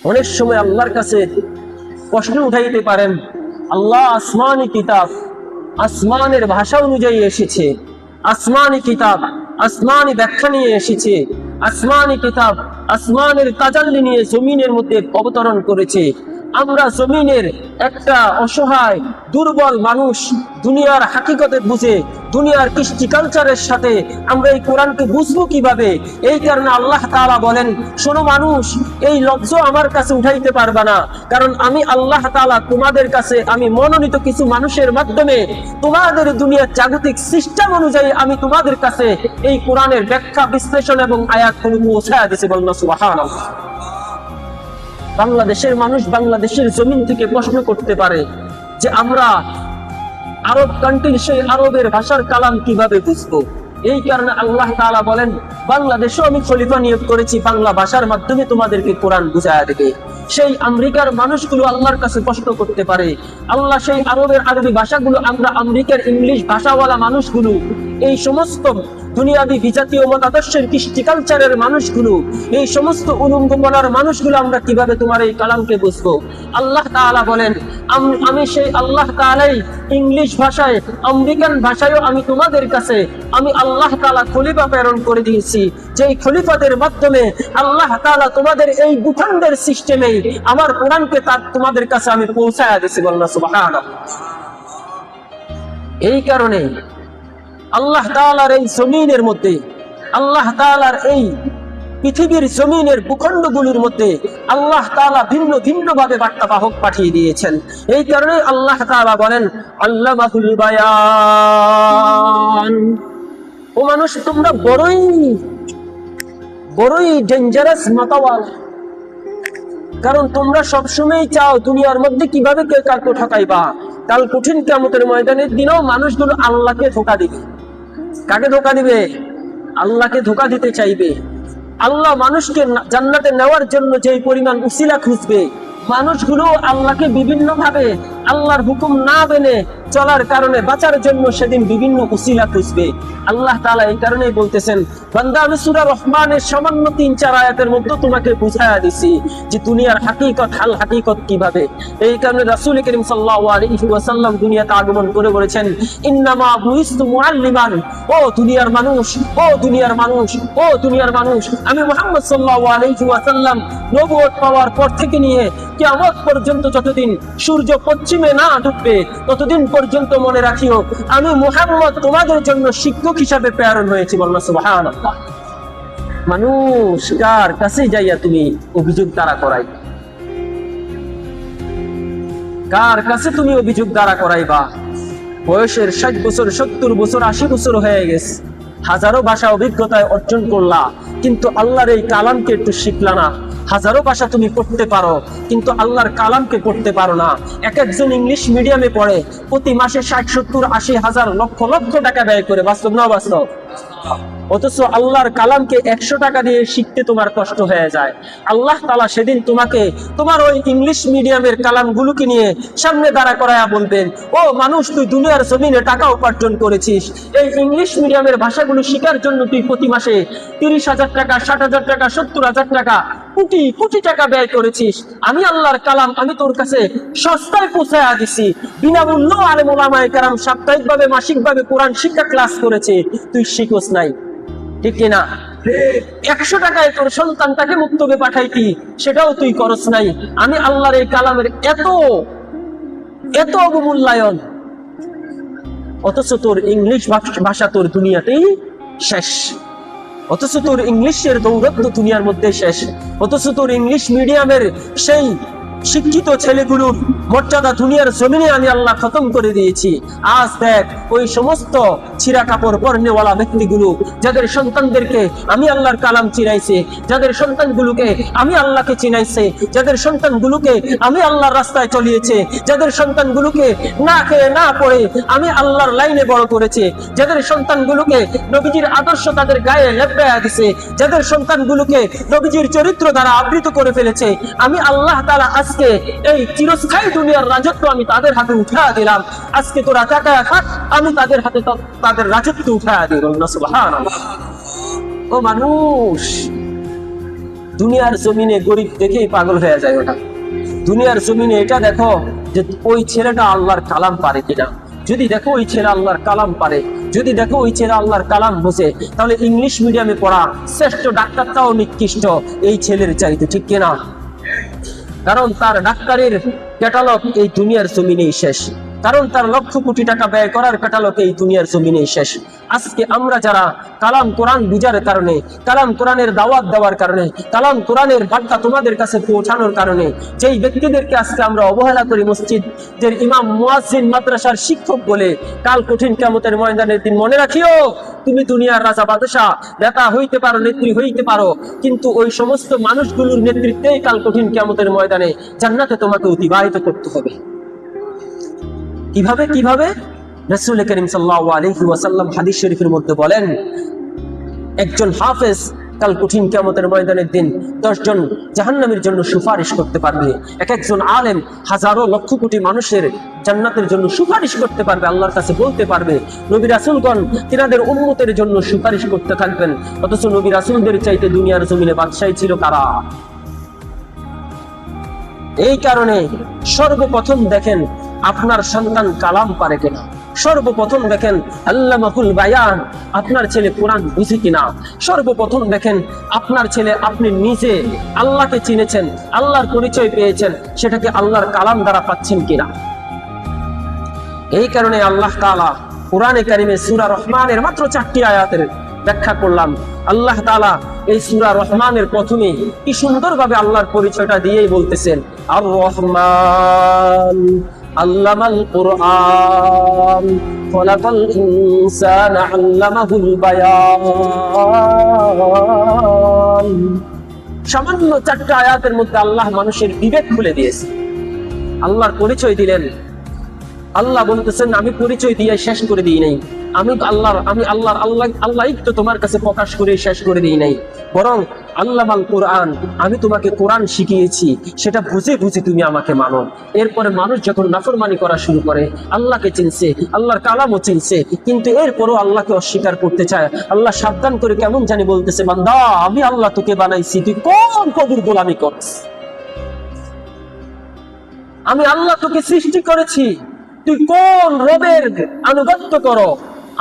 অনেক সময় আল্লাহর কাছে প্রশ্ন উঠাইতে পারেন, আল্লাহ আসমানি কিতাব, আসমানের ভাষা অনুযায়ী এসেছে, আসমানি কিতাব আসমানি ব্যাখ্যা নিয়ে এসেছে, আসমানি কিতাব আসমানের তাজাল্লি নিয়ে জমিনের মধ্যে অবতরণ করেছে। আমরা জমিনের একটা অসহায় দুর্বল মানুষ, দুনিয়ার হাকিকতে বুঝে দুনিয়ার কৃষ্টি কালচারের সাথে আমরা এই কোরআনকে বুঝবো কিভাবে? এই কারণে আল্লাহ তাআলা বলেন, শোনো মানুষ, এই লফজ আমার কাছে উঠাইতে পারবা না, কারণ আমি আল্লাহ তাআলা তোমাদের কাছে আমি মনোনীত কিছু মানুষের মাধ্যমে তোমাদের দুনিয়ার জাগতিক সিস্টেম অনুযায়ী আমি তোমাদের কাছে এই কোরআনের ব্যাখ্যা বিশ্লেষণ এবং আয়াতগুলো পৌঁছায়া দিয়েছি। বলুন সুবহানাল্লাহ। বাংলাদেশের মানুষ বাংলাদেশের জমিন থেকে প্রশ্ন করতে পারে যে আমরা আরব কান্ট্রির সেই আরবের ভাষার কালাম কিভাবে বুঝবো? এই কারণে আল্লাহ তাআলা বলেন, বাংলাদেশেও আমি খলিফা নিয়োগ করেছি, বাংলা ভাষার মাধ্যমে তোমাদেরকে কোরআন বুঝায়া দেবে। সেই আমেরিকার মানুষগুলো আল্লাহর কাছে প্রশ্ন করতে পারে, আল্লাহ সেই আরবের আরবি ভাষাগুলো আমরা আমেরিকার ইংলিশ ভাষাওয়ালা মানুষগুলো, এই সমস্ত দুনিয়াবি বিজাতীয় মতাদর্শের কৃষ্টি কালচারের মানুষগুলো, এই সমস্ত উলুঙ্গমনার মানুষগুলো আমরা কিভাবে তোমার এই কালামকে বুঝবো? আল্লাহ তাআলা বলেন, আমি সেই আল্লাহ তাআলাই ইংলিশ ভাষায় আমেরিকান ভাষায়ও আমি তোমাদের কাছে আমি আল্লাহ তাআলা খলিফা প্রেরণ করে দিয়েছি, যেই খলিফাদের মাধ্যমে আল্লাহ তাআলা তোমাদের এই ভূখণ্ডের সিস্টেমে আমার কোরআনকে তার তোমাদের কাছে আমি পৌঁছায়া দিয়েছি। বলনা সুবহানাল্লাহ। এই কারণে আল্লাহ তাআলার এই জমিনের মধ্যে, আল্লাহ তাআলার এই পৃথিবীর জমিনের ভূখণ্ডগুলোর মধ্যে আল্লাহ তাআলা ভিন্ন ভিন্ন ভাবে বার্তা বাহক পাঠিয়ে দিয়েছেন। এই কারণে আল্লাহ তাআলা বলেন, আল্লামাহুল বায়ান। ও মানুষ, তোমরা বড়ই ডেঞ্জারাস মাতাওয়াল, কারণ তোমরা সবসময় চাও দুনিয়ার মধ্যে কিভাবে কে কাকে ঠকাইবা। কাল কঠিন কিয়ামতের ময়দানের দিনেও মানুষগুলো আল্লাহকে ধোঁকা দিবে। কাকে ধোঁকা দিবে? আল্লাহকে ধোঁকা দিতে চাইবে। আল্লাহ মানুষকে জান্নাতে নেওয়ার জন্য যেই পরিমাণ উসিলা খুঁজবে, মানুষগুলো আল্লাহকে বিভিন্ন ভাবে আল্লাহর হুকুম না মেনে চলার কারণে বাঁচার জন্য সেদিন বিভিন্ন উসিলা খুঁজবে। আল্লাহ তাআলা এই কারণেই বলতেছেন, বান্দা আমি সূরা রহমানের সামান্য ৩-৪ আয়াতের মধ্যে তোমাকে বুঝায়া দিছি যে দুনিয়ার হাকিকত হাল হাকিকত কিভাবে। এই কারণে রাসূল করিম সাল্লাল্লাহু আলাইহি ওয়াসাল্লাম দুনিয়াতে আগমন করে বলেছেন, ইন্নামা বুইস্তু মুআল্লিমান। ও দুনিয়ার মানুষ, ও দুনিয়ার মানুষ, ও দুনিয়ার মানুষ, আমি মুহাম্মদ সাল্লাল্লাহু আলাইহি ওয়াসাল্লাম নবুয়ত পাওয়ার পর থেকে নিয়ে কিয়ামত পর্যন্ত যতদিন সূর্য পশ্চিমে না ডুববে ততদিন পর্যন্ত মনে রাখিও, আমি মুহাম্মদ তোমাদের জন্য শিক্ষক হিসাবে প্রেরণ হয়েছি। বলনা সুবহানাল্লাহ। মানুষ, কার কাছে যাইয়া তুমি অভিযোগ দাঁড়া করাই? কার কাছে তুমি অভিযোগ দাঁড়া করাইবা? বয়সের 60 বছর, 70 বছর, 80 বছর হয়ে গেছে, হাজারো ভাষা অভিজ্ঞতায় অর্জন করলা, কিন্তু আল্লাহর এই কালামকে একটু শিখলা না। হাজারো ভাষা তুমি পড়তে পারো, কিন্তু আল্লাহর কালামকে পড়তে পারো না। এক একজন ইংলিশ মিডিয়ামে পড়ে, প্রতি মাসে 60, 70, 80 হাজার, লক্ষ লক্ষ টাকা ব্যয় করে। বাস্তব না বাস্তব? অথচ আল্লাহর কালামকে 100 টাকা দিয়ে শিখতে তোমার কষ্ট হয়ে যায়। আল্লাহ তাআলা সেদিন তোমাকে তোমার ওই ইংলিশ মিডিয়ামের কালামগুলোকে নিয়ে সামনে দাঁড়া করায়া বলবেন, ও মানুষ, তুই দুনিয়ার জমিনে টাকা উপার্জন করেছিস, এই ইংলিশ মিডিয়ামের ভাষাগুলো শেখার জন্য তুই প্রতি মাসে 30,000 টাকা, 60,000 টাকা, 70,000 টাকা, কোটি কোটি টাকা ব্যয় করেছিস। আমি আল্লাহর কালাম আমি তোর কাছে সস্তায় পৌঁছায়া দিছি, বিনামূল্য আলেম ওলামায়ে কেরাম সাপ্তাহিকভাবে মাসিকভাবে কোরআন শিক্ষা ক্লাস করেছে, তুই শিখোস নাই। ঠিক কিনা? 100 টাকায় তোর সন্তানটাকে মুক্তবে পাঠাইতি, সেটাও তুই করস নাই। আমি আল্লাহর এই কালামের এত এত অবমূল্যায়ন, অথচ তোর ইংলিশ ভাষা তোর দুনিয়াতেই শেষ। অথচ তোর ইংলিশের দৌরাত্ম্য দুনিয়ার মধ্যে শেষ। অথচ তোর ইংলিশ মিডিয়ামের সেই শিক্ষিত ছেলেগুলোর মর্যাদা দুনিয়ার জমিনে আমি আল্লাহ খতম করে দিয়েছি। আজ দেখ, ওই সমস্ত ছিঁড়া কাপড় পরনেওয়ালা ব্যক্তিগুলো যাদের সন্তানদেরকে আমি আল্লাহর কালাম চিনাইছে, যাদের সন্তানগুলোকে আমি আল্লাহকে চিনাইছে, যাদের সন্তানগুলোকে আমি আল্লাহর রাস্তায় চলিয়েছে, যাদের সন্তানগুলোকে না খেয়ে না পড়ে আমি আল্লাহর লাইনে বড় করেছে, যাদের সন্তানগুলোকে নবীজির আদর্শ তাদের গায়ে লেপ্টায়া দিছে, যাদের সন্তানগুলোকে নবীজির চরিত্র দ্বারা আবৃত করে ফেলেছে, আমি আল্লাহ তাআলা আজকে এই চিরস্থায়ী দুনিয়ার রাজত্ব আমি তাদের হাতে উঠা দিলাম। আজকে তোরা তাকায়া থাক, আমি তাদের হাতে তাদের রাজত্ব উঠা দিলাম। সুবহানাল্লাহ। ও মানুষ, দুনিয়ার জমিনে গরিব দেখেই পাগল হয়ে যায় ওটা। দুনিয়ার জমিনে এটা দেখো যে ওই ছেলেটা আল্লাহর কালাম পারে কিনা। যদি দেখো ওই ছেলে আল্লাহর কালাম পারে, যদি দেখো ওই ছেলে আল্লাহর কালাম বোঝে, তাহলে ইংলিশ মিডিয়ামে পড়া শ্রেষ্ঠ ডাক্তারটাও নিকৃষ্ট এই ছেলের চাইতে, ঠিক কিনা? কারণ তার ডাক্তারের ক্যাটালগ এই দুনিয়ার জমিনেই শেষ, কারণ তার লক্ষ কোটি টাকা ব্যয় করার ক্যাটালগ এই দুনিয়ার জমিনেই শেষ। আজকে আমরা যারা কালাম কোরআন বুঝার কারণে, কালাম কোরআনের দাওয়াত দেওয়ার কারণে, কালাম কোরআনের বার্তা তোমাদের কাছে পৌঁছানোর কারণে যেই ব্যক্তিদেরকে আজকে আমরা অবহেলা করি মসজিদের ইমাম, মুয়াজ্জিন, মাদ্রাসার শিক্ষক বলে, কাল কঠিন কিয়ামতের ময়দানের দিন মনে রাখিও, তুমি দুনিয়ার রাজা বাদশা নেতা হইতে পারো, নেত্রী হইতে পারো, কিন্তু ওই সমস্ত মানুষগুলোর নেতৃত্বেই কাল কঠিন কিয়ামতের ময়দানে জান্নাতে তোমাকে অতিবাহিত করতে হবে। কিভাবে কিভাবে? রাসূল করিম সাল্লাল্লাহু আলাইহি ওয়াসাল্লাম হাদিস শরীফের মধ্যে বলেন, একজন হাফেজ কাল কঠিন কিয়ামতের ময়দানের দিন 10 জন জাহান্নামের জন্য সুপারিশ করতে পারবে। একজন আলেম হাজারো লক্ষ কোটি মানুষের জান্নাতের জন্য সুপারিশ করতে পারবে, আল্লাহর কাছে বলতে পারবে। নবী রাসূলগণ তিনাদের উম্মতের জন্য সুপারিশ করতে থাকবেন। অথচ নবী রাসূলদের চাইতে দুনিয়ার জমিনে বাদশাহী ছিল কারা? এই কারণে সর্বপ্রথম দেখেন আপনার সন্তান কালাম পারে কিনা, সর্বপ্রথম দেখেন আল্লামাহুল বায়ান, আপনার ছেলে কোরআন বুঝে কিনা, সর্বপ্রথম দেখেন আপনার ছেলে, আপনি নিজে আল্লাহকে চিনেছেন, আল্লাহর পরিচয় পেয়েছেন, সেটাকে আল্লাহর কালাম দ্বারা পাচ্ছেন কিনা। এই কারণে আল্লাহ তাআলা কোরআনে কারিমে সূরা রহমানের মাত্র 4টি আয়াতের ব্যাখ্যা করলাম। আল্লাহ তাআলা এই সূরা রহমানের প্রথমে কি সুন্দরভাবে আল্লাহর পরিচয়টা দিয়েই বলতেছেন, আর রহমান আল্লামাল কুরআন খলাকাল ইনসানা আল্লামাহুল বায়ান। সামান্য 4টা আয়াতের মধ্যে আল্লাহ মানুষের বিবেক খুলে দিয়েছে, আল্লাহর পরিচয় দিলেন। আল্লাহ বলতেছেন, আমি পরিচয় দিয়ে শেষ করে দিই নাই, আমি আল্লাহই তো তোমার কাছে প্রকাশ করে শেষ করে দিই নাই, বরং আল্লামাল কোরআন, আমি তোমাকে কোরআন শিখিয়েছি, সেটা বুঝে বুঝে তুমি আমাকে মানো। এরপরে মানুষ যখন নাফরমানি করা শুরু করে, আল্লাহকে চিনছে, আল্লাহর কালামও চিনছে, কিন্তু এরপরও আল্লাহকে অস্বীকার করতে চায়। আল্লাহ সাবধান করে কেমন জানি বলতেছে, বান্দা আমি আল্লাহ তোকে বানাইছি, তুই কোন কবুর গোলামি করছ? আমি আল্লাহ তোকে সৃষ্টি করেছি, তুই কোন রবের আনুগত্য করো?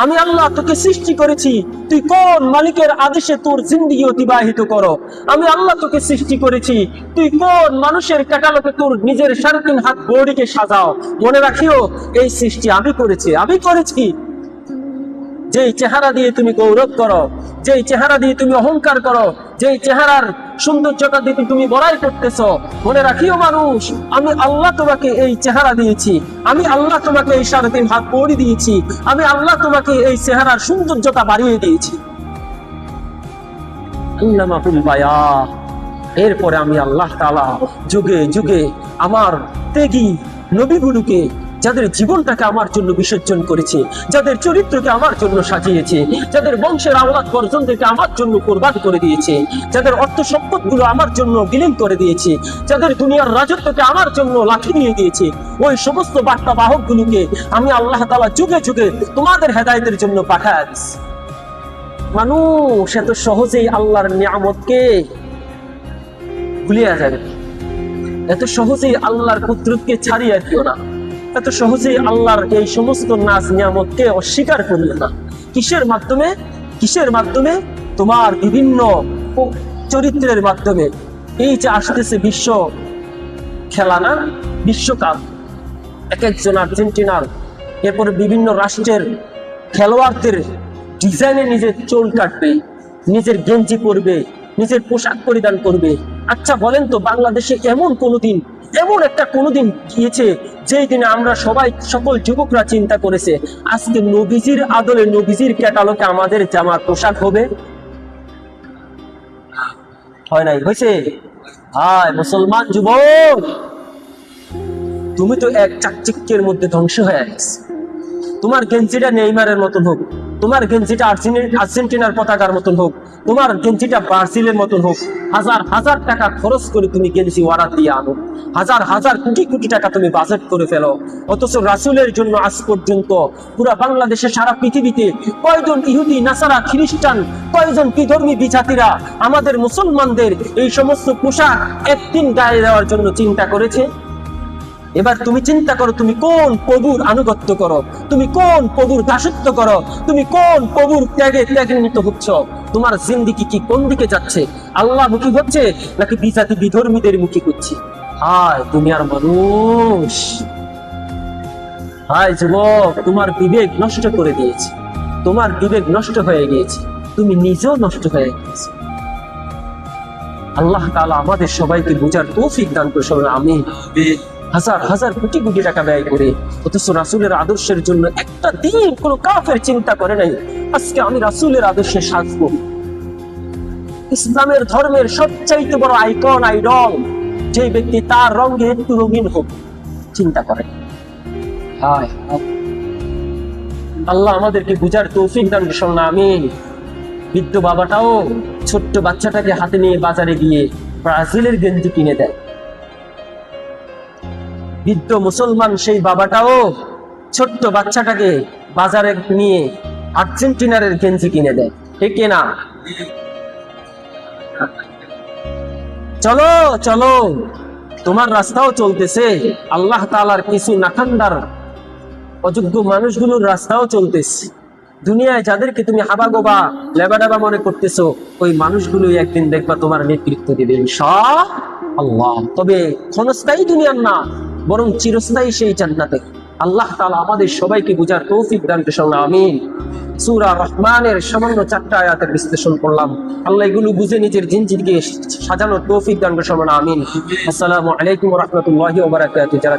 আমি আল্লাহ তোকে সৃষ্টি করেছি, তুই কোন মালিকের আদেশে তোর জিন্দেগি অতিবাহিত করো? আমি আল্লাহ তোকে সৃষ্টি করেছি, তুই কোন মানুষের ক্যাটালগে তোর নিজের 3.5 হাত বডিকে সাজাও? মনে রাখিও, এই সৃষ্টি আমি করেছি, আমি করেছি। যেই চেহারা দিয়ে তুমি গৌরব করো, যেই চেহারা দিয়ে তুমি অহংকার করো, যেই চেহারার সৌন্দর্যটা দিয়ে তুমি বড়াই করতেছো, মনে রাখিও মানুষ, আমি আল্লাহ তোমাকে এই চেহারা দিয়েছি, আমি আল্লাহ তোমাকে এই 3.5 হাত বডি দিয়েছি, আমি আল্লাহ তোমাকে এই চেহারার সৌন্দর্যতা বাড়িয়ে দিয়েছি। এরপরে আমি আল্লাহ তাআলা যুগে যুগে আমার ত্যাগী নবীগুলোকে, যাদের জীবনটাকে আমার জন্য বিসর্জন করেছে, যাদের চরিত্রকে আমার জন্য সাজিয়েছে, যাদের বংশের আওলাদ পর্যন্তকে আমার জন্য কুরবান করে দিয়েছে, যাদের অর্থ সম্পদ গুলো আমার জন্য বিলীন করে দিয়েছে, যাদের দুনিয়ার রাজত্বকে আমার জন্য লাঠি দিয়ে দিয়েছে, ওই সমস্ত বার্তা বাহক গুলোকে আমি আল্লাহ তাআলা যুগে যুগে তোমাদের হেদায়েতের জন্য পাঠায় দিয়েছি। মানুষ এত সহজেই আল্লাহর নিয়ামতকে ভুলিয়া যাবে, এত সহজেই আল্লাহর কুদরতকে ছাড়িয়ে দিও না, এত সহজেই আল্লাহর এই সমস্ত নাজ নিয়ামতকে অস্বীকার করিও না। কিসের মাধ্যমে? কিসের মাধ্যমে? তোমার বিভিন্ন চরিত্রের মাধ্যমে। এই যে আসতেছে বিশ্ব খেলা না, বিশ্বকাপ, একজন আর্জেন্টিনার, এরপরে বিভিন্ন রাষ্ট্রের খেলোয়াড়দের ডিজাইনে নিজের চুল কাটবে, নিজের গেঞ্জি পরবে, নিজের পোশাক পরিধান করবে। আচ্ছা বলেন তো, বাংলাদেশে এমন একটা কোনোদিন গিয়েছে যেই দিনে আমরা সকল যুবকরা চিন্তা করেছে আজকে নবীজির আদলে, নবীজির ক্যাটালগে আমাদের জামার পোশাক হবে? হয় নাই? হয়েছে? হায় মুসলমান যুবক, তুমি তো এক চাকচিক্যের মধ্যে ধ্বংস হয়ে গেছে। তোমার গেঞ্জিটা নেইমারের মতন হোক, তোমার গেঞ্জিটা আর্জেন্টিনার পতাকার মতন হোক, তোমার গেঞ্জিটা ব্রাজিলের মতন হোক, হাজার হাজার টাকা খরচ করে তুমি গেঞ্জি অর্ডার দিয়ে আনো, হাজার হাজার কোটি কোটি টাকা তুমি বাজেট করে ফেলো, অথচ রাসূলের জন্য আজ পর্যন্ত পুরো বাংলাদেশে সারা পৃথিবীতে কয়জন ইহুদি নাসারা খ্রিস্টান, কয়জন বিধর্মী বিজাতিরা আমাদের মুসলমানদের এই সমস্ত পোশাক একদিন গায়ে দেওয়ার জন্য চিন্তা করেছে? এবার তুমি চিন্তা করো, তুমি কোন প্রভুর আনুগত্য করো, তুমি কোন প্রভুর দাসত্ব করো, তুমি কোন প্রভুর ত্যাগান্বিত হচ্ছ? তোমার জিন্দেগি কি কোন দিকে যাচ্ছে? আল্লাহ মুখী হচ্ছে নাকি বিজাতি বিধর্মীদের মুখী হচ্ছে? হায় দুনিয়ার মানুষ, হায় যুবক, তোমার বিবেক নষ্ট করে দিয়েছে, তোমার বিবেক নষ্ট হয়ে গিয়েছে, তুমি নিজেও নষ্ট হয়ে গিয়েছে। আল্লাহ তাআলা আমাদের সবাইকে বুঝার তৌফিক দান করুন, আমিন। হাজার হাজার কোটি কোটি টাকা ব্যয় করে, অথচ রাসূলের আদর্শের জন্য একটা দিন কোনো কাফের চিন্তা করে নাই আজকে আমি রাসূলের আদর্শে সাজবো। ইসলামের ধর্মের সবচাইতে বড় আইকন, আইডল, যে ব্যক্তি তার রঙে একটু রঙিন হোক চিন্তা করে। আল্লাহ আমাদেরকে বুঝার তৌফিক দান করুন, আমিন। বৃদ্ধ বাবাটাও ছোট্ট বাচ্চাটাকে হাতে নিয়ে বাজারে গিয়ে ব্রাজিলের গেঞ্জি কিনে দেয়। বৃদ্ধ মুসলমান সেই বাবাটাও ছোট্ট বাচ্চাটাকে বাজারে নিয়ে আর্জেন্টিনার গেঞ্জি কিনে দেয়, ঠিক না? চলো চলো, তোমার রাস্তাও চলতেছে, আল্লাহ তাআলার কিছু নাখান্দার অযোগ্য মানুষগুলোর রাস্তাও চলতেছে। দুনিয়ায় যাদেরকে তুমি হাবাগোবা লেবাডাবা মনে করতেছো, ওই মানুষগুলোই একদিন দেখবা তোমার নেতৃত্ব দিবে ইনশাআল্লাহ। তবে ক্ষণস্থায়ী দুনিয়ার না, বরং চিরস্থায়ী সেই জান্নাতে। আল্লাহ তাআলা আমাদের সবাইকে বুঝার তৌফিক দান করুন, আমিন। সূরা রহমানের সামান্য 4টা আয়াতের বিশ্লেষণ করলাম, আল্লাহ এগুলো বুঝে নিজের জিন্দেগিকে সাজানোর তৌফিক দান করুন, আমিন। আসসালামু আলাইকুম ওয়া রাহমাতুল্লাহি ওয়া বারাকাতুহু। যারা